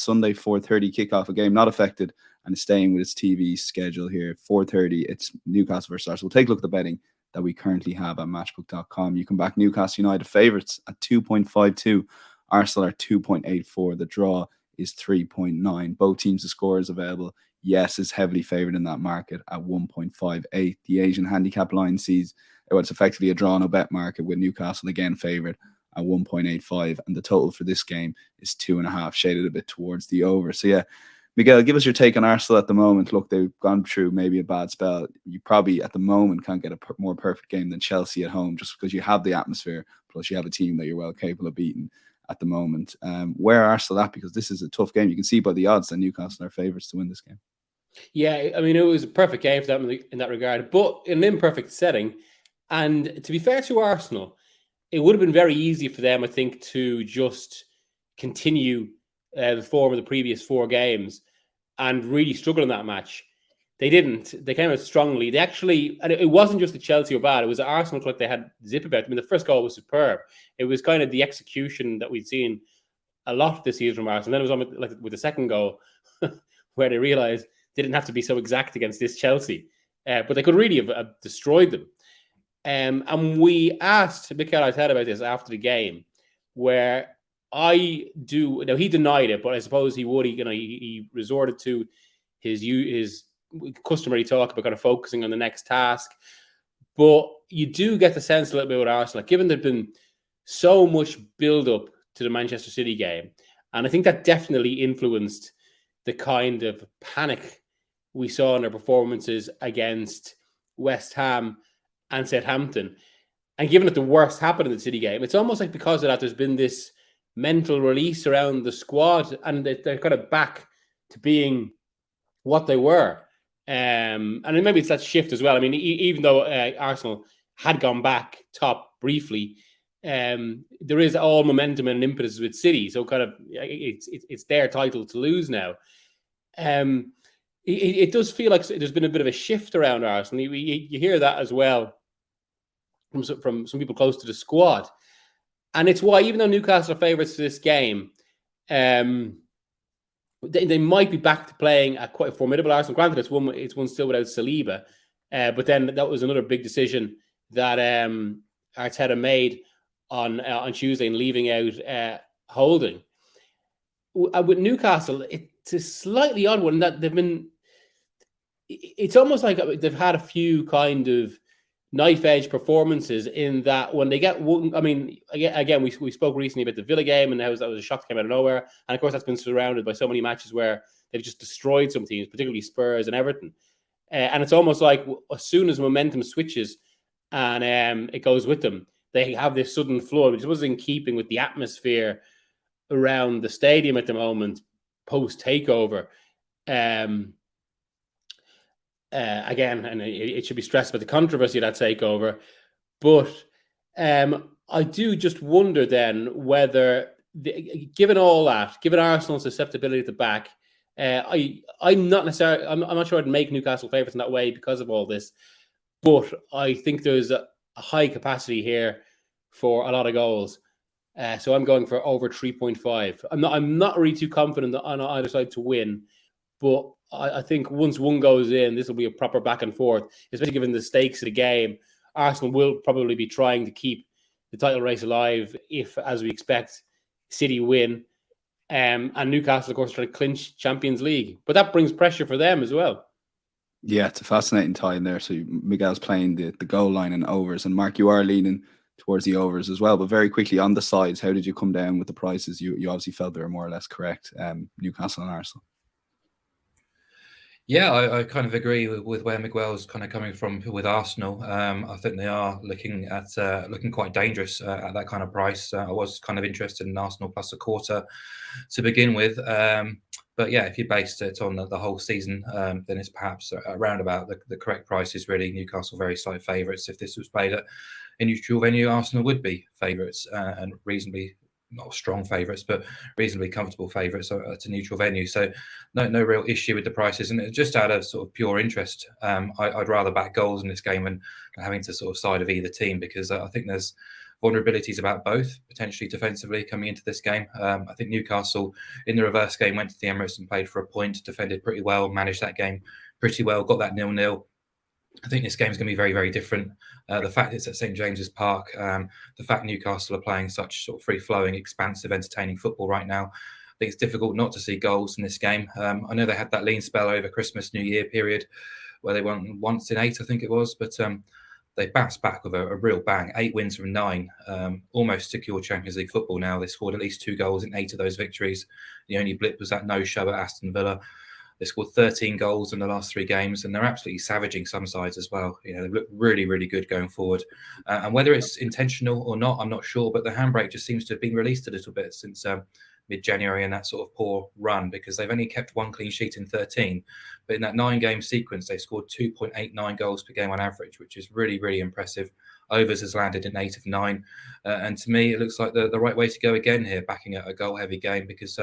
Sunday 4:30 kickoff, a game not affected and is staying with its TV schedule here. 4:30, it's Newcastle versus Arsenal. We'll take a look at the betting that we currently have at matchbook.com. You can back Newcastle United favourites at 2.52. Arsenal are 2.84. The draw is 3.9. Both teams' scores available. Yes is heavily favoured in that market at 1.58. The Asian handicap line sees it's effectively a draw no bet market with Newcastle again favoured at 1.85. And the total for this game is 2.5, shaded a bit towards the over. So yeah, Miguel, give us your take on Arsenal at the moment. Look, they've gone through maybe a bad spell. You probably at the moment can't get a more perfect game than Chelsea at home just because you have the atmosphere, plus you have a team that you're well capable of beating at the moment. Where are Arsenal at? Because this is a tough game. You can see by the odds that Newcastle are favourites to win this game. Yeah, I mean, it was a perfect game for them in that regard, but in an imperfect setting. And to be fair to Arsenal, it would have been very easy for them, I think, to just continue the form of the previous 4 games and really struggle in that match. They didn't. They came out strongly. They actually, and it wasn't just the Chelsea were bad. It was Arsenal like they had zip about. I mean, the first goal was superb. It was kind of the execution that we'd seen a lot this season from Arsenal. Then it was on with the second goal where they realised they didn't have to be so exact against this Chelsea, but they could really have destroyed them. And we asked Miguel about this after the game, where he denied it, but I suppose he would. He resorted to his customary talk about kind of focusing on the next task. But you do get the sense a little bit with Arsenal, given there's been so much build-up to the Manchester City game, and I think that definitely influenced the kind of panic we saw in their performances against West Ham and Southampton. And given that the worst happened in the City game, it's almost like because of that, there's been this mental release around the squad, and they're kind of back to being what they were. And maybe it's that shift as well. I mean, even though Arsenal had gone back top briefly, there is all momentum and impetus with City. So kind of it's their title to lose now. It does feel like there's been a bit of a shift around Arsenal. You hear that as well from some people close to the squad. And it's why, even though Newcastle are favourites to this game, they might be back to playing a quite formidable Arsenal. Granted, it's one still without Saliba. But then that was another big decision that Arteta made on Tuesday in leaving out Holding. With Newcastle, it's a slightly odd one that it's almost like they've had a few kind of knife edge performances in that when they get one. I mean, again, we spoke recently about the Villa game and how that was a shock that came out of nowhere, and of course that's been surrounded by so many matches where they've just destroyed some teams, particularly Spurs and Everton. And it's almost like as soon as momentum switches and it goes with them, they have this sudden flood, which was in keeping with the atmosphere around the stadium at the moment post takeover. Again, and it should be stressed about the controversy of that takeover, but I do just wonder then whether, given all that, given Arsenal's susceptibility to back, I'm not sure I'd make Newcastle favourites in that way because of all this, but I think there's a high capacity here for a lot of goals. So I'm going for over 3.5. I'm not really too confident on either side to win, but I think once one goes in, this will be a proper back and forth, especially given the stakes of the game. Arsenal will probably be trying to keep the title race alive if, as we expect, City win. And Newcastle, of course, trying to clinch Champions League. But that brings pressure for them as well. Yeah, it's a fascinating time there. So Miguel's playing the goal line and overs. And Mark, you are leaning towards the overs as well. But very quickly, on the sides, how did you come down with the prices? You obviously felt they were more or less correct, Newcastle and Arsenal. Yeah, I kind of agree with where Miguel's kind of coming from with Arsenal. I think they are looking quite dangerous at that kind of price. I was kind of interested in Arsenal plus a quarter to begin with. But yeah, if you based it on the whole season, then it's perhaps around about the correct price is really Newcastle very slight favourites. If this was played at a neutral venue, Arsenal would be favourites and reasonably, not strong favourites, but reasonably comfortable favourites at a neutral venue. So no real issue with the prices. And just out of sort of pure interest, I'd rather back goals in this game than having to sort of side of either team, because I think there's vulnerabilities about both, potentially defensively coming into this game. I think Newcastle in the reverse game went to the Emirates and played for a point, defended pretty well, managed that game pretty well, got that 0-0. I think this game is going to be very, very different. The fact it's at St James's Park, the fact Newcastle are playing such sort of free-flowing, expansive, entertaining football right now, I think it's difficult not to see goals in this game. I know they had that lean spell over Christmas, New Year period where they won once in 8, I think it was, but they bounced back with a real bang. 8 wins from 9, almost secure Champions League football now. They scored at least 2 goals in 8 of those victories. The only blip was that no-show at Aston Villa. They scored 13 goals in the last 3 games, and they're absolutely savaging some sides as well. You know, they look really, really good going forward. And whether it's intentional or not, I'm not sure, but the handbrake just seems to have been released a little bit since mid-January and that sort of poor run, because they've only kept 1 clean sheet in 13. But in that 9-game sequence, they scored 2.89 goals per game on average, which is really, really impressive. Overs has landed in 8 of 9. And to me, it looks like the right way to go again here, backing a goal-heavy game, because,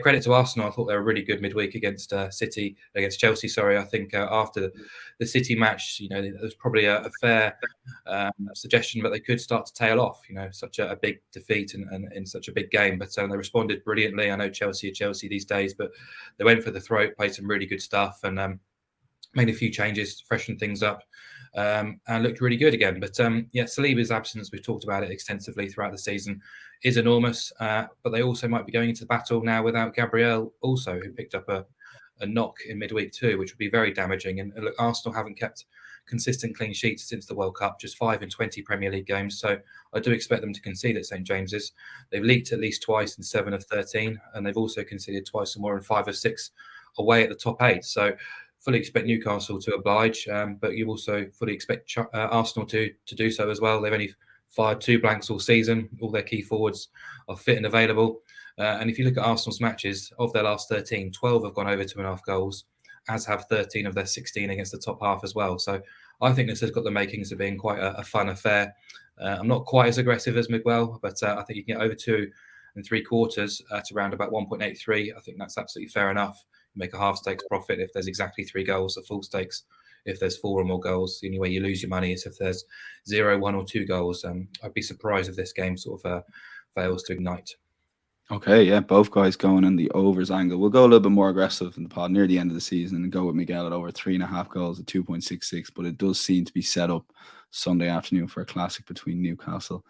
credit to Arsenal. I thought they were really good midweek against Chelsea. Sorry, I think after the City match, you know, there was probably a fair suggestion that they could start to tail off, you know, such a big defeat and in such a big game. But they responded brilliantly. I know Chelsea are Chelsea these days, but they went for the throat, played some really good stuff, and made a few changes, freshened things up, and looked really good again. But Saliba's absence, we've talked about it extensively throughout the season, is enormous. But they also might be going into battle now without Gabriel, also, who picked up a knock in midweek too, which would be very damaging. And look, Arsenal haven't kept consistent clean sheets since the World Cup, just 5 in 20 Premier League games. So I do expect them to concede at St James's. They've leaked at least twice in 7 of 13, and they've also conceded twice or more in 5 of 6 away at the top 8. So fully expect Newcastle to oblige, but you also fully expect Arsenal to do so as well. They've only fired 2 blanks all season. All their key forwards are fit and available. And if you look at Arsenal's matches, of their last 13, 12 have gone over 2.5 goals, as have 13 of their 16 against the top half as well. So I think this has got the makings of being quite a fun affair. I'm not quite as aggressive as Miguel, but I think you can get over 2 3/4 at around about 1.83. I think that's absolutely fair enough. You make a half stakes profit if there's exactly 3 goals, a full stakes if there's 4 or more goals. The only way you lose your money is if there's 0, 1 or 2 goals. I'd be surprised if this game sort of fails to ignite. Okay, yeah, both guys going in the overs angle. We'll go a little bit more aggressive in the pod near the end of the season and go with Miguel at over 3.5 goals at 2.66. But it does seem to be set up Sunday afternoon for a classic between Newcastle